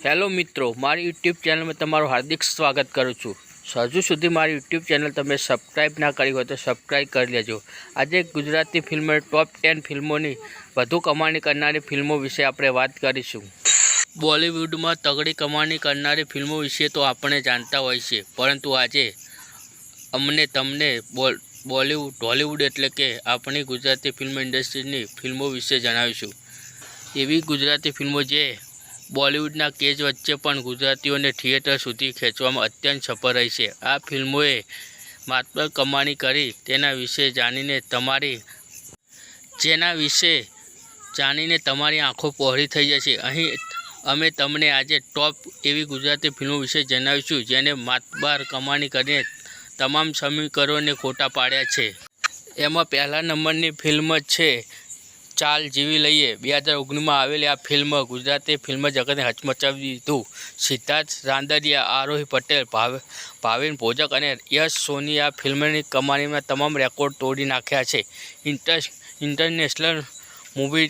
Hello મિત્રો, મારી YouTube ચેનલમાં તમારું હાર્દિક સ્વાગત કરું છું। હજુ સુધી મારી યુટ્યુબ ચેનલ તમે સબસ્ક્રાઈબ ના કરી હોય તો સબસ્ક્રાઈબ કરી લેજો। આજે ગુજરાતી ફિલ્મ ટોપ 10 ફિલ્મોની વધુ કમાણી કરનારી ફિલ્મો વિશે આપણે વાત કરીશું। બોલિવૂડમાં તગડી કમાણી કરનારી ફિલ્મો વિશે તો આપણે જાણતા હોય છે, પરંતુ આજે અમને તમને બોલિવૂડ એટલે કે આપણી ગુજરાતી ફિલ્મ ઇન્ડસ્ટ્રીની ફિલ્મો વિશે જણાવીશું। એવી ગુજરાતી ફિલ્મો જે બોલિવૂડના કેજ વચ્ચે પણ ગુજરાતીઓને થિયેટર સુધી ખેંચવામાં અત્યંત સફળ રહી છે। આ ફિલ્મોએ માત્ર કમાણી કરી તેના વિશે જાણીને તમારી આંખો પહોળી થઈ જશે। અહીં અમે તમને આજે ટોપ એવી ગુજરાતી ફિલ્મો વિશે જણાવીશું જેને માતબાર કમાણી કરીને તમામ સમીકરણોને ખોટા પાડ્યા છે। એમાં પહેલા નંબરની ફિલ્મ છે ચાલ જીવી લઈએ। 2019માં આવેલી આ ફિલ્મ ગુજરાતી ફિલ્મ જગતને હચમચાવી દીધું। સિદ્ધાર્થ રાંદેરિયા, આરોહી પટેલ, ભાવિન ભોજક અને યશ સોની આ ફિલ્મની કમાણીમાં તમામ રેકોર્ડ તોડી નાખ્યા છે। ઇન્ટરનેશનલ મૂવી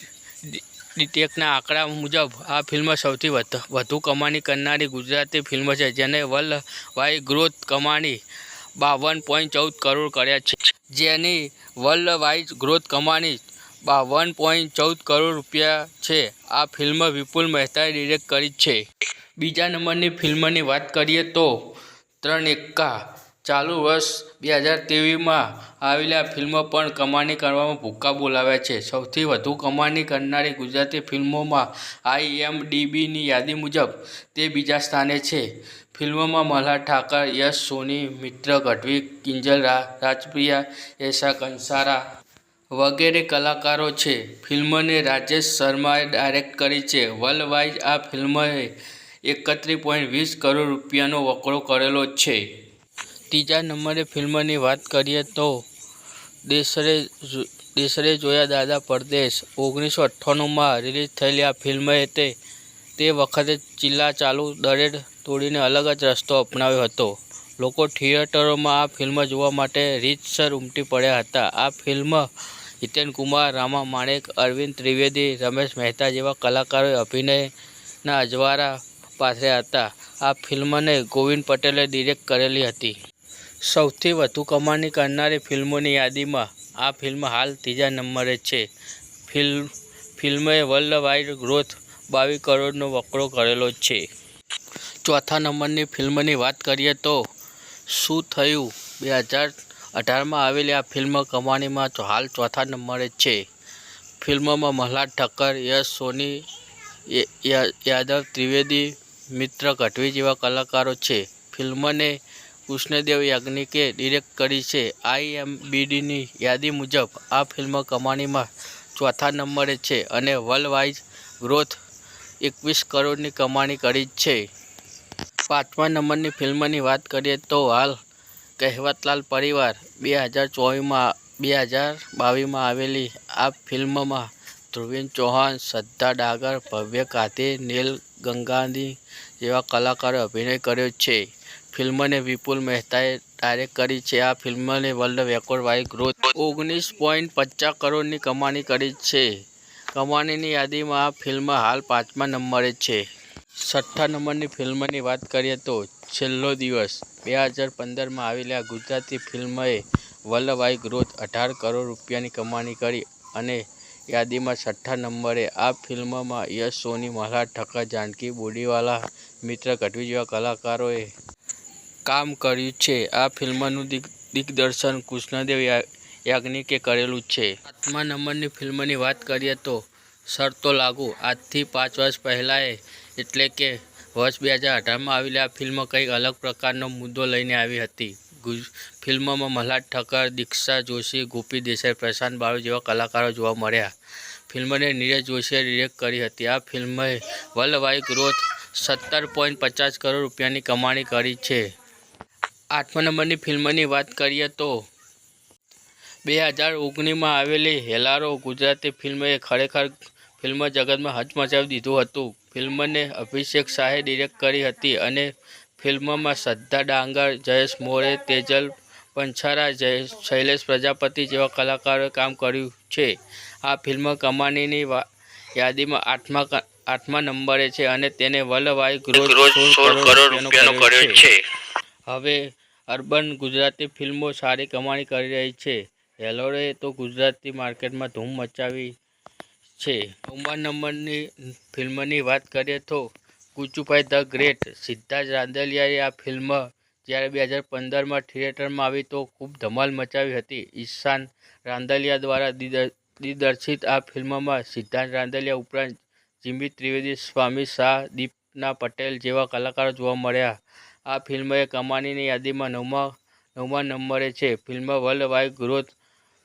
ડિટેક્ટના આંકડા મુજબ આ ફિલ્મ સૌથી વધુ કમાણી કરનારી ગુજરાતી ફિલ્મ છે, જેને વર્લ્ડ વાઇડ ગ્રોથ કમાણી 52.14 કરોડ કર્યા છે। જેની વર્લ્ડ વાઇડ ગ્રોથ કમાણી 52.14 કરોડ રૂપિયા છે। આ ફિલ્મ વિપુલ મહેતાએ ડિરેક્ટ કરી છે। બીજા નંબરની ફિલ્મની વાત કરીએ તો ત્રણ એક્કા। ચાલુ વર્ષ 2023માં આવેલી આ ફિલ્મ પણ કમાણી કરવામાં ભૂક્કા બોલાવ્યા છે। સૌથી વધુ કમાણી કરનારી ગુજરાતી ફિલ્મોમાં IMDbની યાદી મુજબ તે બીજા સ્થાને છે। ફિલ્મમાં મલ્હાર ઠાકર, યશ સોની, મિત્ર ગઢવી, કિંજલ રાજપ્રિયા, એશા કંસારા વગેરે કલાકારો છે। ફિલ્મને રાજેશ શર્માએ ડાયરેક્ટ કરી છે। વર્લ્ડ વાઇડ આ ફિલ્મએ 31.20 કરોડ રૂપિયાનો વકરો કરેલો છે। ત્રીજા નંબરે ફિલ્મની વાત કરીએ તો દેશરે જોયા દાદા પરદેશ। 1998માં રિલીઝ થયેલી આ ફિલ્મએ તે વખતે ચિલ્લા-ચાલુ દરે તોડીને અલગ જ રસ્તો અપનાવ્યો હતો। લોકો થિયેટરોમાં આ ફિલ્મ જોવા માટે રીતસર ઉમટી પડ્યા હતા। આ ફિલ્મ હિતેન કુમાર, રામા માણેક, અરવિંદ ત્રિવેદી, રમેશ મહેતા જેવા કલાકારોએ અભિનયના અજવાળા પાથર્યા હતા। આ ફિલ્મને ગોવિંદ પટેલે ડિરેક્ટ કરેલી હતી। સૌથી વધુ કમાણી કરનારી ફિલ્મોની યાદીમાં આ ફિલ્મ હાલ ત્રીજા નંબરે છે। ફિલ્મએ વર્લ્ડ વાઇડ ગ્રોથ 22 કરોડનો વકરો કરેલો છે। ચોથા નંબરની ફિલ્મની વાત કરીએ તો શું થયું। 2018માં આવેલી આ ફિલ્મ કમાણીમાં હાલ ચોથા નંબરે છે। ફિલ્મમાં મલ્હાર ઠક્કર, યશ સોની, યાદવ ત્રિવેદી, મિત્ર ગઢવી જેવા કલાકારો છે। ફિલ્મને કૃષ્ણદેવ યાજ્ઞિકે ડિરેક્ટ કરી છે। IMDbની યાદી મુજબ આ ફિલ્મ કમાણીમાં ચોથા નંબરે છે અને વર્લ્ડ વાઇડ ગ્રોથ 21 કરોડની કમાણી કરી છે। પાંચમા નંબરની ફિલ્મની વાત કરીએ તો હાલ કહેવતલાલ પરિવાર। 2022માં આવેલી આ ફિલ્મમાં ધ્રુવીન ચૌહાણ, શ્રદ્ધા ડાગર, ભવ્ય કાથી, નીલ ગંગાની જેવા કલાકારોએ અભિનય કર્યો છે। ફિલ્મને વિપુલ મહેતાએ ડાયરેક્ટ કરી છે। આ ફિલ્મને વર્લ્ડ રેકોર્ડ વાઇડ ગ્રોથ 19.50 કરોડની કમાણી કરી છે। કમાણીની યાદીમાં આ ફિલ્મ હાલ પાંચમા નંબરે છે। છઠ્ઠા નંબરની ફિલ્મની વાત કરીએ તો છેલ્લો દિવસ। 2015માં આવેલી આ ગુજરાતી ફિલ્મએ વર્લ્ડ વાઇડ ગ્રોથ 18 કરોડ રૂપિયાની કમાણી કરી અને યાદીમાં છઠ્ઠા નંબરે આ ફિલ્મમાં યશ સોની, મલ્હાર ઠક્કર, જાનકી બુડીવાલા, મિત્ર ગઢવી જેવા કલાકારોએ કામ કર્યું છે। આ ફિલ્મનું દિગ્દર્શન કૃષ્ણદેવ યાજ્ઞિકે કરેલું છે। સાતમા નંબરની ફિલ્મની વાત કરીએ તો શરતો લાગુ। આજથી 5 વર્ષ પહેલાં એટલે કે વર્ષ 2018માં આવેલી આ ફિલ્મ કંઈક અલગ પ્રકારનો મુદ્દો લઈને આવી હતી। ફિલ્મમાં મલ્હાર ઠક્કર, દીક્ષા જોશી, ગોપી દેસાઈ, પ્રશાંત બાળુ જેવા કલાકારો જોવા મળ્યા। ફિલ્મને નીરજ જોશીએ ડિરેક્ટ કરી હતી। આ ફિલ્મએ વર્લ્ડ વાઇડ ગ્રોથ 17.50 કરોડ રૂપિયાની કમાણી કરી છે। આઠમા નંબરની ફિલ્મની વાત કરીએ તો 2019માં આવેલી હેલ્લારો ગુજરાતી ફિલ્મએ ખરેખર ફિલ્મ જગતમાં હચમચાવી દીધું હતું। ફિલ્મને અભિષેક શાહે ડિરેક્ટ કરી હતી અને ફિલ્મમાં શ્રદ્ધા ડાંગર, જયેશ મોરે, તેજલ પંચારા, શૈલેષ પ્રજાપતિ જેવા કલાકારોએ કામ કર્યું છે। આ ફિલ્મ કમાણીની યાદીમાં 8મા નંબરે છે અને તેને વર્લ્ડ વાઇડ ગ્રોથ 16 કરોડ રૂપિયાનો કર્યો છે. હવે અર્બન ગુજરાતી ફિલ્મો સારી કમાણી કરી રહી છે. હેલોરે તો ગુજરાતી માર્કેટમાં ધૂમ મચાવી છે. 9મા નંબરની ફિલ્મની વાત કરીએ તો ગુચુભાઈ ધ ગ્રેટ. સિદ્ધાર્થ રાંદેલિયાએ આ ફિલ્મ જ્યારે 2015માં થિયેટરમાં આવી તો ખૂબ ધમાલ મચાવી હતી. ઈશાન રાંદેલિયા દ્વારા દિગ્દર્શિત આ ફિલ્મમાં સિદ્ધાર્થ રાંદેલિયા ઉપરાંત જીમી ત્રિવેદી, સ્વામી શાહ, દીપના પટેલ જેવા કલાકારો જોવા મળ્યા. આ ફિલ્મએ કમાણીની યાદીમાં 9મા નંબરે છે. Film world wide growth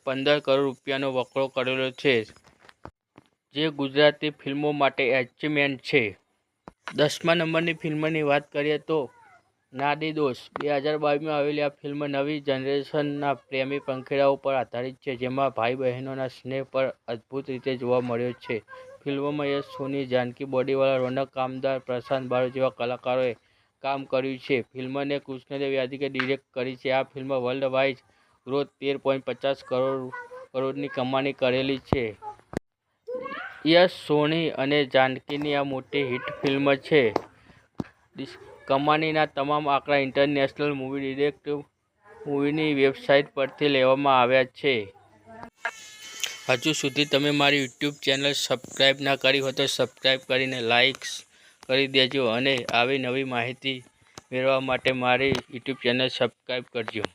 15 crore રૂપિયાનો વકરો કરેલો છે, જે ગુજરાતી ફિલ્મો માટે એચિવમેન્ટ છે. 10મા નંબરની ફિલ્મની વાત કરીએ તો નાડી દોસ્ત. 2022માં આવેલી આ ફિલ્મ નવી જનરેશનના પ્રેમી પંખીડાઓ પર આધારિત છે, જેમાં ભાઈ બહેનોના સ્નેહ પર અદ્ભુત રીતે જોવા મળ્યો છે. ફિલ્મમાં યશ સોની, જાનકી બોડીવાલા, રોનક કામદાર, પ્રશાંત બારુ જેવા કલાકારોએ કામ કર્યું છે. ફિલ્મને કૃષ્ણદેવ યાદીકે ડિરેક્ટ કરી છે. આ ફિલ્મ વર્લ્ડ વાઇડ ગ્રોથ 13.50 કરોડની કમાણી કરેલી છે. યશ સોની અને જાનકીની આ મોટી હિટ ફિલ્મ છે. કમાણીના તમામ આંકડા ઇન્ટરનેશનલ મૂવી ડિરેક્ટ મૂવીની વેબસાઇટ પરથી લેવામાં આવ્યા છે. હજુ સુધી તમે મારી યુટ્યુબ ચેનલ સબસ્ક્રાઈબ ના કરી હોય તો સબસ્ક્રાઈબ કરીને લાઇક્સ કરી દેજો અને આવી નવી માહિતી મેળવવા માટે મારી યુટ્યુબ ચેનલ સબસ્ક્રાઈબ કરજો.